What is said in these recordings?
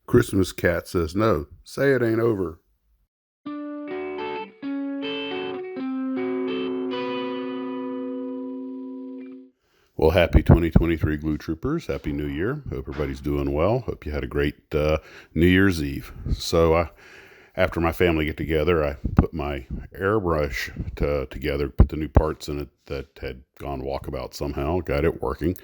Christmas cat says no. Say it ain't over. Well, happy 2023 Glue Troopers. Happy New Year. Hope everybody's doing well. Hope you had a great New Year's Eve. So after my family get together, I put my airbrush together, put the new parts in it that had gone walkabout somehow, got it working,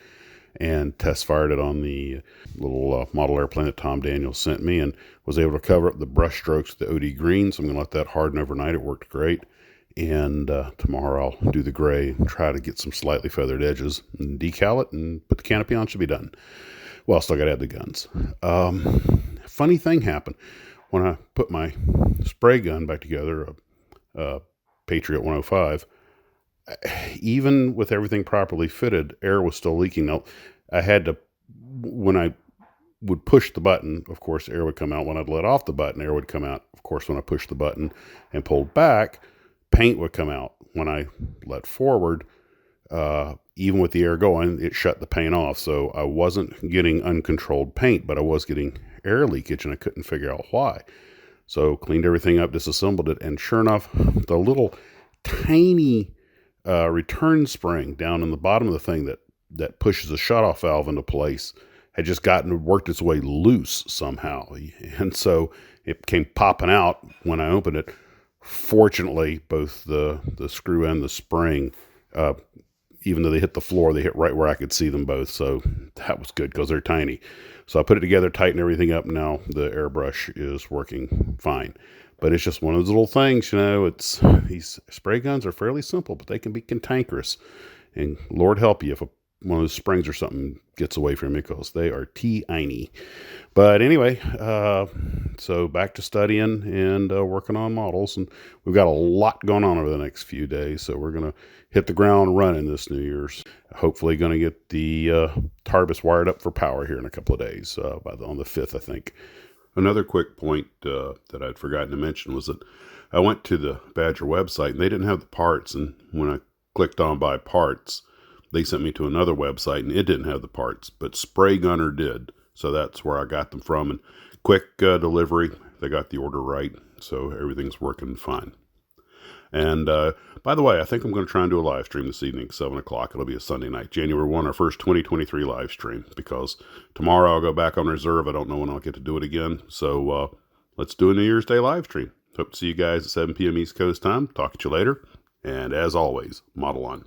and test fired it on the little model airplane that Tom Daniels sent me, and was able to cover up the brush strokes with the OD green. So I'm going to let that harden overnight. It worked great. And tomorrow I'll do the gray and try to get some slightly feathered edges and decal it and put the canopy on. Should be done. Well, still got to add the guns. Funny thing happened when I put my spray gun back together, a Patriot 105. Even with everything properly fitted, air was still leaking. Now, I had to, when I would push the button, of course, air would come out. When I'd let off the button, air would come out. Of course, when I pushed the button and pulled back, paint would come out. When I let forward, even with the air going, it shut the paint off. So I wasn't getting uncontrolled paint, but I was getting air leakage, and I couldn't figure out why. So cleaned everything up, disassembled it, and sure enough, the little tiny return spring down in the bottom of the thing that pushes the shutoff valve into place had just worked its way loose somehow. And so it came popping out when I opened it. Fortunately, both the screw and the spring, even though they hit the floor, they hit right where I could see them both. So that was good because they're tiny. So I put it together, tightened everything up. Now the airbrush is working fine. But it's just one of those little things, these spray guns are fairly simple, but they can be cantankerous. And Lord help you if one of those springs or something gets away from you, because they are tiny. But anyway, so back to studying and working on models. And we've got a lot going on over the next few days. So we're going to hit the ground running this New Year's. Hopefully going to get the Tarbis wired up for power here in a couple of days, on the 5th, I think. Another quick point that I'd forgotten to mention was that I went to the Badger website and they didn't have the parts. And when I clicked on buy parts, they sent me to another website and it didn't have the parts, but Spray Gunner did. So that's where I got them from. And quick delivery, they got the order right. So everything's working fine. And by the way, I think I'm going to try and do a live stream this evening, 7 o'clock. It'll be a Sunday night, January 1, our first 2023 live stream, because tomorrow I'll go back on reserve. I don't know when I'll get to do it again. So let's do a New Year's Day live stream. Hope to see you guys at 7 p.m. East Coast time. Talk to you later. And as always, model on.